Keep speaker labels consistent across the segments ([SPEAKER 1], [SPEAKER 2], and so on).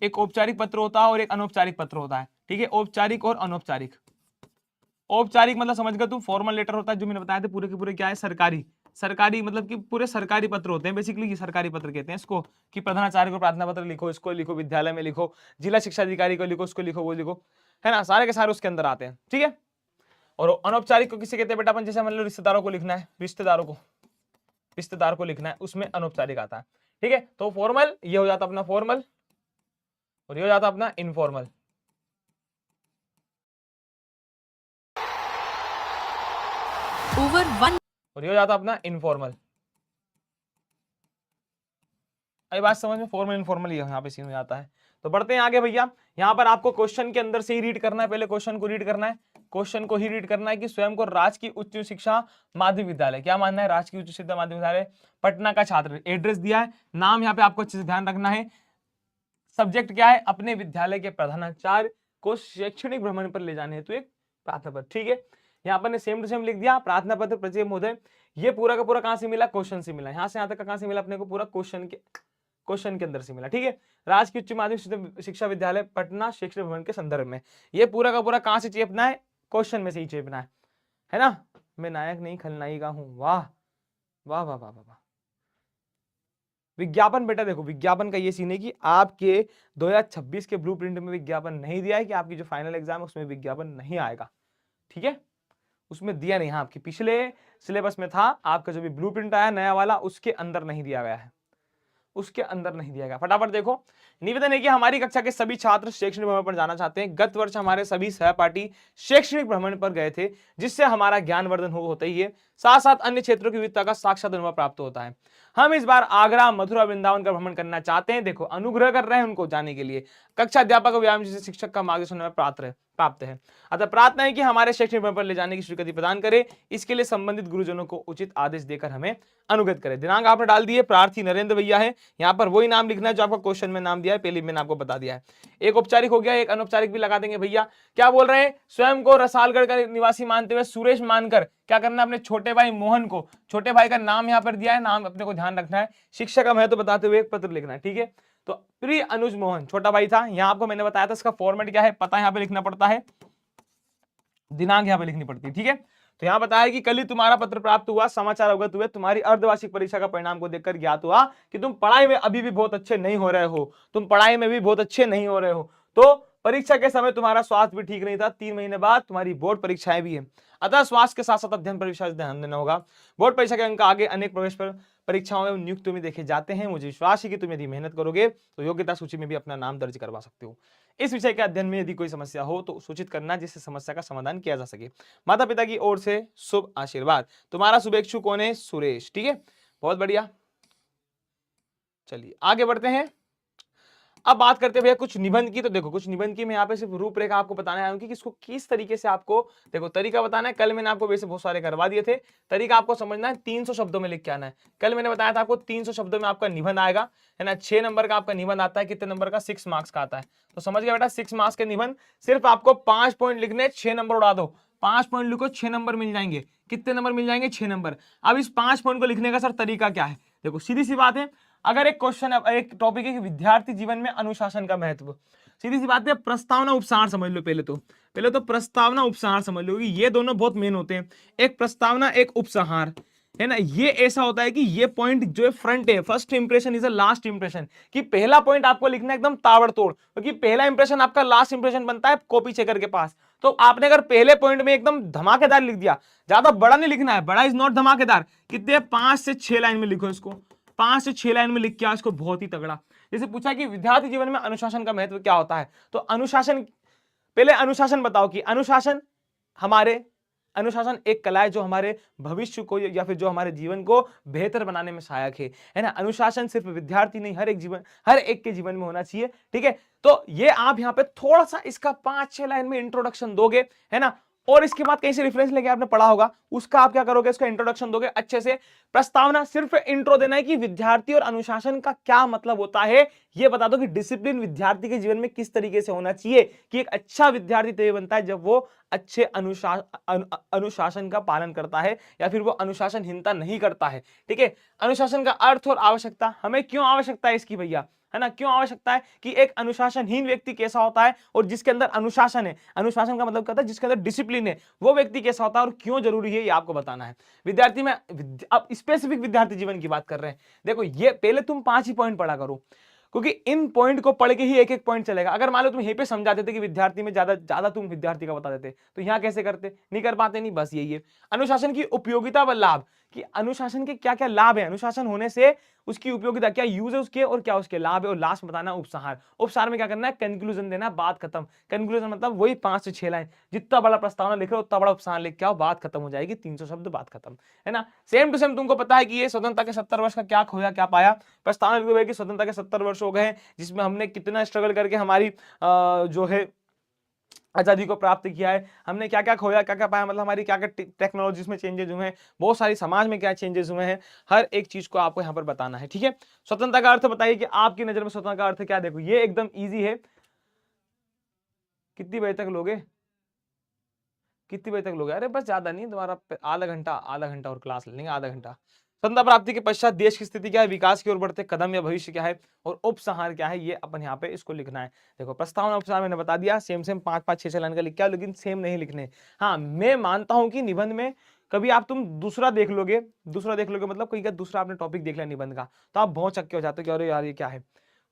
[SPEAKER 1] एक औपचारिक पत्र होता है और एक अनौपचारिक पत्र होता है, ठीक है, औपचारिक और अनौपचारिक। औपचारिक मतलब समझ गए तुम, फॉर्मल लेटर होता है, जो मैंने बताया था पूरे के पूरे क्या है, सरकारी। सरकारी मतलब कि पूरे सरकारी पत्र होते हैं बेसिकली, ये सरकारी पत्र कहते हैं इसको, कि प्रधानाचार्य को प्रार्थना पत्र लिखो, इसको लिखो, विद्यालय में लिखो, जिला शिक्षा अधिकारी को लिखो, उसको लिखो, वो लिखो, है ना, सारे के सारे उसके अंदर आते हैं, ठीक है। और अनौपचारिक को किसे कहते हैं बेटा, अपन जैसे मान लो रिश्तेदारों को लिखना है, रिश्तेदार को लिखना है, उसमें अनौपचारिक आता है, ठीक है। तो फॉर्मल ये हो जाता अपना फॉर्मल, और ये हो जाता अपना इनफॉर्मल। और ये हो जाता अपना इनफॉर्मल। अभी बात समझ में, फॉर्मल इनफॉर्मल ये यहाँ पे सीन हो जाता है। तो बढ़ते हैं आगे भैया, यहाँ पर आपको क्वेश्चन के अंदर से ही रीड करना है, पहले क्वेश्चन को रीड करना है, क्वेश्चन को ही रीड करना है कि स्वयं को राजकीय उच्च शिक्षा माध्यमिक विद्यालय, क्या मानना है, राजकीय उच्च शिक्षा माध्यमिक विद्यालय पटना का छात्र, एड्रेस दिया है, नाम यहाँ पे आपको अच्छे से ध्यान रखना है, सब्जेक्ट क्या है, अपने विद्यालय के प्रधानाचार्य को शैक्षणिक भ्रमण पर ले जाने हेतु एक प्रार्थना पत्र, ठीक है। यहाँ पर ने सेम टू सेम लिख दिया, प्रार्थना पत्र परिचय महोदय, ये पूरा का पूरा कहां से मिला, क्वेश्चन से मिला, यहाँ से यहाँ तक का कहां से मिला अपने को, पूरा क्वेश्चन के अंदर से मिला, ठीक है। राजकीय उच्च माध्यमिक शिक्षा विद्यालय पटना शैक्षणिक भवन के संदर्भ में, ये पूरा का पूरा कहां से चेपना है, क्वेश्चन में से ही चेपना है ना। मैं नायक नहीं खलनायिका हूं, वाह वाह वाह वाह वाह। विज्ञापन बेटा देखो, विज्ञापन का ये सीन है कि आपके 2026 के ब्लूप्रिंट में विज्ञापन नहीं दिया है, कि आपकी जो फाइनल एग्जाम है उसमें विज्ञापन नहीं आएगा, ठीक है, उसमें दिया नहीं है। आपके पिछले सिलेबस में था, आपका जो भी ब्लूप्रिंट आया नया वाला, उसके अंदर नहीं दिया गया है, उसके अंदर नहीं दिया गया। फटाफट देखो, निवेदन है कि हमारी कक्षा के सभी छात्र शैक्षणिक भ्रमण पर जाना चाहते हैं। गत वर्ष हमारे सभी सहपाठी शैक्षणिक भ्रमण पर गए थे, जिससे हमारा ज्ञानवर्धन होता ही है, साथ साथ अन्य क्षेत्रों की विविधता का साक्षात अनुभव प्राप्त होता है। हम इस बार आगरा, मथुरा, वृंदावन का भ्रमण करना चाहते हैं। देखो, अनुग्रह कर रहे हैं उनको जाने के लिए, कक्षा अध्यापक व्यायाम जैसे शिक्षक का मार्गदर्शन हमें प्राप्त है। अतः प्रार्थना है कि हमारे शैक्षणिक भ्रमण पर ले जाने की स्वीकृति प्रदान करे, इसके लिए संबंधित गुरुजनों को उचित आदेश देकर हमें अनुगत करे। दिनांक आपने डाल दिए, प्रार्थी नरेंद्र भैया है, यहाँ पर वही नाम लिखना है जो आपका क्वेश्चन में नाम दिया है, पहले मैंने आपको बता दिया है। एक औपचारिक हो गया, एक अनौपचारिक भी लगा देंगे भैया। क्या बोल रहे हैं, स्वयं को रसालगढ़ का निवासी मानते हुए सुरेश मानकर क्या करना, अपने छोटे भाई मोहन को, छोटे भाई का नाम यहाँ पर दिया है, नाम अपने को ध्यान रखना है, शिक्षक का महत्व बताते हुए एक पत्र लिखना है, ठीक है। तो प्रिय अनुज मोहन छोटा भाई था, यहाँ आपको मैंने बताया था, इसका फॉर्मेट क्या है पता, यहाँ पे लिखना पड़ता है, दिनांक यहाँ पे लिखनी पड़ती है, ठीक है। तो यहाँ बताया कि कल ही तुम्हारा पत्र प्राप्त हुआ, समाचार अवगत हुए, तुम्हारी अर्धवार्षिक परीक्षा का परिणाम को देखकर ज्ञात हुआ कि तुम पढ़ाई में अभी भी बहुत अच्छे नहीं हो रहे हो, तुम पढ़ाई में भी बहुत अच्छे नहीं हो रहे हो। तो परीक्षा के समय तुम्हारा स्वास्थ्य भी ठीक नहीं था, 3 महीने बाद तुम्हारी बोर्ड परीक्षाएं भी है, अतः स्वास्थ्य के साथ साथ अध्ययन पर विशेष ध्यान देना होगा। बोर्ड परीक्षा के अंक आगे अनेक प्रवेश पर परीक्षाओं में नियुक्तियों में देखे जाते हैं। मुझे विश्वास है कि तुम यदि मेहनत करोगे तो योग्यता सूची में भी अपना नाम दर्ज करवा सकते हो। इस विषय के अध्ययन में यदि कोई समस्या हो तो सूचित करना, जिससे समस्या का समाधान किया जा सके। माता पिता की ओर से शुभ आशीर्वाद। तुम्हारा शुभेच्छु कौन है, सुरेश, ठीक है, बहुत बढ़िया। चलिए आगे बढ़ते हैं, अब बात करते हैं भैया कुछ निबंध की। तो देखो, कुछ निबंध की मैं यहाँ पे सिर्फ रूपरेखा आपको बताने आया हूँ कि इसको किस तरीके से आपको, देखो तरीका बताना है। कल मैंने आपको वैसे बहुत सारे करवा दिए थे, तरीका आपको समझना है, 300 शब्दों में लिख के आना है। कल मैंने बताया था आपको 300 शब्दों में आपका निबंध आएगा, है ना। 6 नंबर का आपका निबंध आता है, कितने नंबर का, 6 मार्क्स का आता है। तो समझ गया बेटा, 6 मार्क्स के निबंध, सिर्फ आपको 5 पॉइंट लिखने, 6 नंबर उड़ा दो, 5 पॉइंट लिखो, 6 नंबर मिल जाएंगे। कितने नंबर मिल जाएंगे, 6 नंबर। अब इस 5 पॉइंट को लिखने का सर तरीका क्या है, देखो सीधी सी बात है। अगर एक क्वेश्चन, एक टॉपिक है कि विद्यार्थी जीवन में अनुशासन का महत्व, सीधी सी बात है, प्रस्तावना उपसार समझ लो। पहले तो प्रस्तावना उपसार समझ लो, ये दोनों बहुत मेन होते हैं। एक प्रस्तावना, एक उपसंहार, है ना। ये ऐसा होता है कि ये पॉइंट जो है फ्रंट है, first impression is a last impression, कि पहला पॉइंट आपको लिखना है एकदम ताबड़तोड़, क्योंकि पहला इंप्रेशन आपका लास्ट इंप्रेशन बनता है कॉपी चेकर के पास। तो आपने अगर पहले पॉइंट में एकदम धमाकेदार लिख दिया, ज्यादा बड़ा नहीं लिखना है, बड़ा इज नॉट धमाकेदार, कितने 5 से 6 लाइन में लिखो इसको, 5 से 6 लाइन में लिख के इसको बहुत ही तगड़ा। जैसे पूछा कि विद्यार्थी जीवन में अनुशासन का महत्व क्या होता है, तो अनुशासन, पहले अनुशासन बताओ कि अनुशासन एक कला है जो हमारे भविष्य को या फिर जो हमारे जीवन को बेहतर बनाने में सहायक है ना। अनुशासन सिर्फ विद्यार्थी नहीं, हर एक के जीवन में होना चाहिए, ठीक है। तो ये आप यहाँ पे थोड़ा सा इसका 5-6 लाइन में इंट्रोडक्शन दोगे, है ना, और इसके बाद कहीं से रेफरेंस लेके आपने पढ़ा होगा, उसका आप क्या करोगे, इसका इंट्रोडक्शन दोगे अच्छे से। प्रस्तावना सिर्फ इंट्रो देना है कि विद्यार्थी और अनुशासन का क्या मतलब होता है, ये बता दो कि डिसिप्लिन विद्यार्थी के जीवन में किस तरीके से होना चाहिए, कि एक अच्छा विद्यार्थी तभी बनता है जब वो अच्छे अनुशासन का पालन करता है, या फिर वो अनुशासनहीनता नहीं करता है, ठीक है। अनुशासन का अर्थ और आवश्यकता, हमें क्यों आवश्यकता है इसकी भैया, है ना। क्यों आवश्यकता है कि एक अनुशासनहीन व्यक्ति कैसा होता है और जिसके अंदर अनुशासन है, अनुशासन का मतलब क्या होता है, जिसके अंदर डिसिप्लिन है, वो व्यक्ति कैसा होता है और क्यों जरूरी है, ये आपको बताना है। विद्यार्थी में अब स्पेसिफिक विद्यार्थी जीवन की बात कर रहे हैं। देखो ये पहले तुम 5 ही पॉइंट पढ़ा करो, क्योंकि इन पॉइंट को पढ़ के ही एक एक पॉइंट चलेगा। अगर मान लो तुम यहीं पे समझाते थे कि विद्यार्थी में ज्यादा तुम विद्यार्थी का बता देते, तो यहाँ कैसे करते, नहीं कर पाते, नहीं, बस यही है। अनुशासन की उपयोगिता व लाभ, कि अनुशासन के क्या क्या लाभ है, अनुशासन होने से उसकी उपयोगिता क्या यूज है उसके, और क्या उसके लाभ है, और लास्ट बताना उपसंहार। उपसंहार में क्या करना है, कंक्लूजन देना, बात खत्म। कंक्लूजन मतलब वही 5 से 6 लाइन, जितना बड़ा प्रस्तावना लिख रहे हो उतना बड़ा उपसंहार लिख के आओ, बात खत्म हो जाएगी, 300 शब्द, बात खत्म, है ना। सेम टू सेम तुमको पता है कि ये स्वतंत्रता के 70 वर्ष का क्या खोया क्या पाया। प्रस्तावना लिखते हुए कि स्वतंत्रता के 70 वर्ष हो गए, जिसमें हमने कितना स्ट्रगल करके हमारी जो है आजादी को प्राप्त किया है, हमने क्या क्या खोया क्या क्या पाया, मतलब हमारी क्या क्या टेक्नोलॉजीज में चेंजेस हुए हैं, बहुत सारी समाज में क्या चेंजेस हुए हैं, हर एक चीज को आपको यहाँ पर बताना है, ठीक है। स्वतंत्रता का अर्थ बताइए कि आपकी नजर में स्वतंत्रता का अर्थ क्या। देखो ये एकदम इजी है। कितनी बजे तक लोगे, कितनी बजे तक लोगे, अरे बस ज्यादा नहीं, तुम्हारा आधा घंटा और क्लास ले लेंगे, आधा घंटा। स्वतंत्रता प्राप्ति के पश्चात देश की स्थिति क्या है, विकास की ओर बढ़ते कदम या भविष्य क्या है, और उपसंहार क्या है, ये अपन यहाँ पे इसको लिखना है। देखो प्रस्तावना उपसंहार मैंने बता दिया, सेम 5 6 लाइन का लिख के आओ, लेकिन सेम नहीं लिखने। हाँ मैं मानता हूं कि निबंध में कभी आप तुम दूसरा देख लोगे, मतलब कोई का दूसरा आपने टॉपिक देख लिया निबंध का, तो आप बहुत चक्के हो जाते हो कि अरे यार ये क्या है,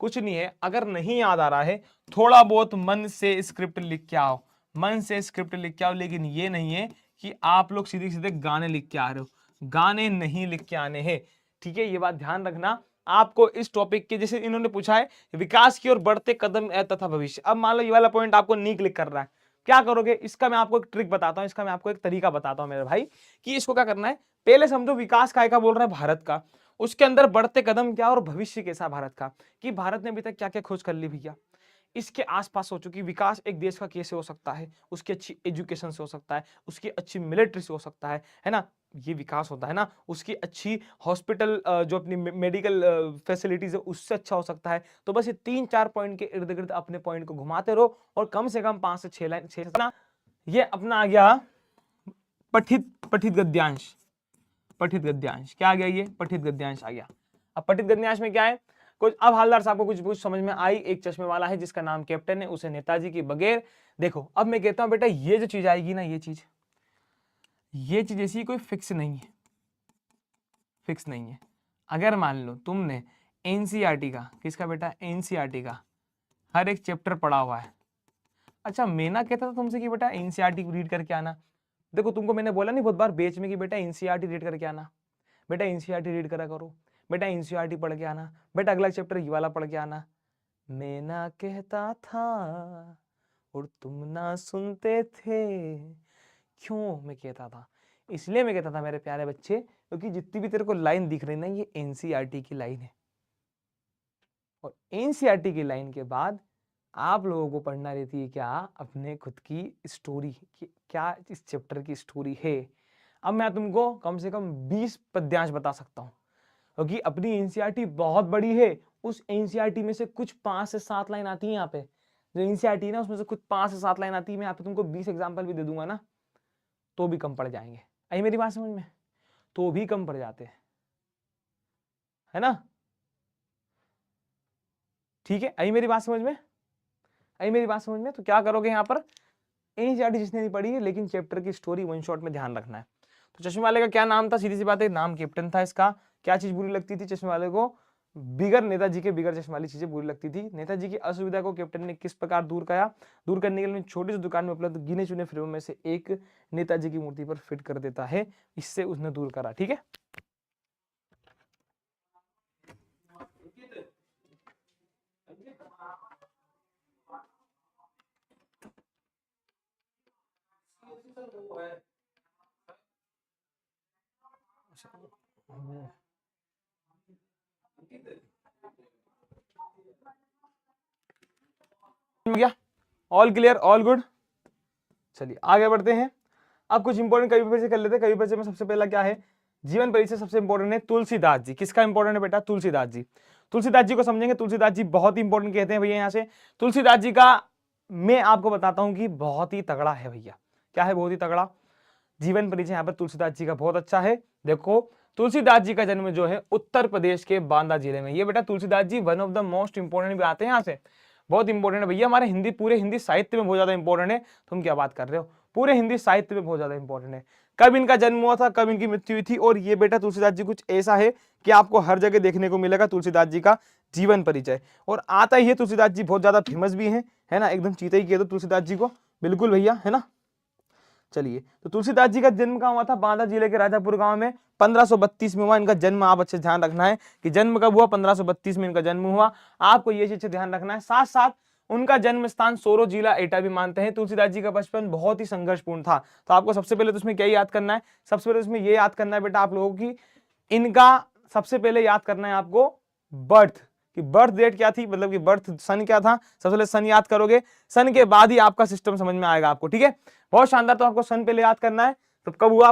[SPEAKER 1] कुछ नहीं है। अगर नहीं याद आ रहा है, थोड़ा बहुत मन से स्क्रिप्ट लिख के आओ, मन से स्क्रिप्ट लिख के आओ, लेकिन ये नहीं है कि आप लोग सीधे सीधे गाने लिख के आ रहे हो, गाने नहीं लिख के आने हैं, ठीक है। ये बात ध्यान रखना। आपको इस टॉपिक के, जैसे इन्होंने पूछा है विकास की ओर बढ़ते कदम तथा भविष्य, अब मान लो ये वाला पॉइंट आपको नहीं क्लिक कर रहा है, क्या करोगे, इसका मैं आपको एक ट्रिक बताता हूं, इसका मैं आपको एक तरीका बताता हूं मेरे भाई, कि इसको क्या करना है। पहले समझो विकास काय का बोल रहा है, भारत का, उसके अंदर बढ़ते कदम क्या और भविष्य कैसा भारत का, कि भारत ने अभी तक क्या क्या खोज कर ली भैया, इसके आसपास सोचो कि विकास एक देश का कैसे हो सकता है, उसकी अच्छी एजुकेशन से हो सकता है, उसकी अच्छी मिलिट्री से हो सकता है ना, ये विकास होता है ना, उसकी अच्छी हॉस्पिटल जो अपनी मेडिकल फैसिलिटीज है उससे अच्छा हो सकता है। तो बस ये 3-4 पॉइंट के इर्द गिर्द अपने पॉइंट को घुमाते रहो, और कम से कम 5 से 6 लाइन, 6 ना, ये अपना आ गया पठित गद्यांश। पठित गद्यांश क्या आ गया, ये पठित गद्यांश आ गया। अब पठित गद्यांश में क्या है, कुछ अब हालदार साहब को कुछ समझ में आई। एक चश्मे वाला है जिसका नाम कैप्टन है, उसे नेताजी की बगैर। देखो अब मैं कहता हूं बेटा, ये जो चीज आएगी ना, ये चीज ऐसी कोई फिक्स नहीं है, फिक्स नहीं है। अगर मान लो तुमने एनसीईआरटी का, किसका बेटा, एनसीईआरटी का हर एक चैप्टर पढ़ा हुआ है। अच्छा मैं ना कहता था तुमसे कि बेटा एनसीईआरटी रीड करके आना, देखो तुमको मैंने बोला नहीं बहुत बार बेच में कि बेटा एनसीईआरटी रीड करके आना, बेटा एनसीईआरटी रीड करा करो, बेटा एनसीईआरटी पढ़ के आना, बेटा अगला चैप्टर ये वाला पढ़ के आना। मैं ना कहता था और तुम ना सुनते थे, क्यों मैं कहता था, इसलिए मैं कहता था मेरे प्यारे बच्चे, क्योंकि जितनी भी तेरे को लाइन दिख रही ना, ये एनसीईआरटी की लाइन है, और एनसीईआरटी की लाइन के बाद आप लोगों को पढ़ना रहती है क्या, अपने खुद की स्टोरी, क्या इस चैप्टर की स्टोरी है। अब मैं तुमको कम से कम 20 पद्यांश बता सकता हूँ, क्योंकि अपनी एनसीईआरटी बहुत बड़ी है। उस एनसीईआरटी में से कुछ 5 से 7 लाइन आती है यहाँ पे, जो एनसीईआरटी है ना उसमें से कुछ 5 से 7 लाइन आती है। मैं यहाँ पे तुमको 20 एग्जाम्पल भी दे दूंगा ना, तो भी कम पड़ जाएंगे। आई मेरी बात समझ में, तो भी कम पड़ जाते हैं, है ना, ठीक है। आई मेरी बात समझ में, आई मेरी बात समझ में। तो क्या करोगे यहाँ पर, एनसीईआरटी जिसने नहीं पढ़ी है लेकिन चैप्टर की स्टोरी वन शॉट में ध्यान रखना है। तो चश्मे वाले का क्या नाम था, सीधी सी बात है, नाम कैप्टन था इसका। क्या चीज बुरी लगती थी चश्मे वाले को, बिगर नेताजी के बिगर चश्मे वाली चीजें बुरी लगती थी। नेताजी की असुविधा को कैप्टन ने किस प्रकार दूर किया, दूर करने के लिए छोटी सी दुकान में उपलब्ध गिने चुने फ्रेमों में से एक नेताजी की मूर्ति पर फिट कर देता है, इससे उसने दूर करा, ठीक है। गया, ऑल क्लियर, ऑल गुड। चलिए आगे बढ़ते हैं। अब कुछ इंपॉर्टेंट कवि परिचय कर लेते हैं। कवि परिचय में सबसे पहला क्या है, जीवन परिचय सबसे इंपॉर्टेंट है तुलसीदास जी। किसका इंपॉर्टेंट है बेटा, तुलसीदास जी। तुलसीदास जी को समझेंगे, तुलसीदास जी बहुत ही इंपॉर्टेंट कहते हैं भैया यहाँ से। तुलसीदास जी का मैं आपको बताता हूं कि बहुत ही तगड़ा है भैया। क्या है, बहुत ही तगड़ा। जीवन परिचय यहाँ पर तुलसीदास जी का बहुत अच्छा है। देखो तुलसीदास जी का जन्म जो है उत्तर प्रदेश के बांदा जिले में। ये बेटा Tulsidas ji one of the most important भी आते हैं यहाँ से, बहुत इंपॉर्टेंट है भैया, हमारे हिंदी पूरे हिंदी साहित्य में बहुत ज्यादा इंपॉर्टेंट है। तुम क्या बात कर रहे हो, पूरे हिंदी साहित्य में बहुत ज्यादा इंपॉर्टेंट है। कब इनका जन्म हुआ था, कब इनकी मृत्यु हुई थी, और ये बेटा तुलसीदास जी कुछ ऐसा है कि आपको हर जगह देखने को मिलेगा तुलसीदास जी का जीवन परिचय। और आता ही है तुलसीदास जी बहुत ज्यादा फेमस भी है ना, एकदम चीते ही किए तो तुलसीदास जी को, बिल्कुल भैया, है ना। चलिए, तो तुलसीदास जी का जन्म कहाँ हुआ था, बांदा जिले के राजापुर गांव में 1532 में हुआ इनका जन्म। आप अच्छे ध्यान रखना है कि जन्म कब हुआ, 1532 में इनका जन्म हुआ, आपको ये चीज ध्यान रखना है। साथ साथ उनका जन्म स्थान सोरो जिला एटा भी मानते हैं। तुलसीदास जी का बचपन बहुत ही संघर्षपूर्ण था, तो आपको सबसे पहले तो उसमें क्या याद करना है, सबसे पहले उसमें ये याद करना है बेटा आप लोगों की, इनका सबसे पहले याद करना है आपको बर्थ, कि बर्थ डेट क्या थी, मतलब कि बर्थ सन क्या था। सबसे पहले सन याद करोगे, सन के बाद ही आपका सिस्टम समझ में आएगा आपको, ठीक है। बहुत शानदार, तो आपको सन पहले याद करना है, तो कब हुआ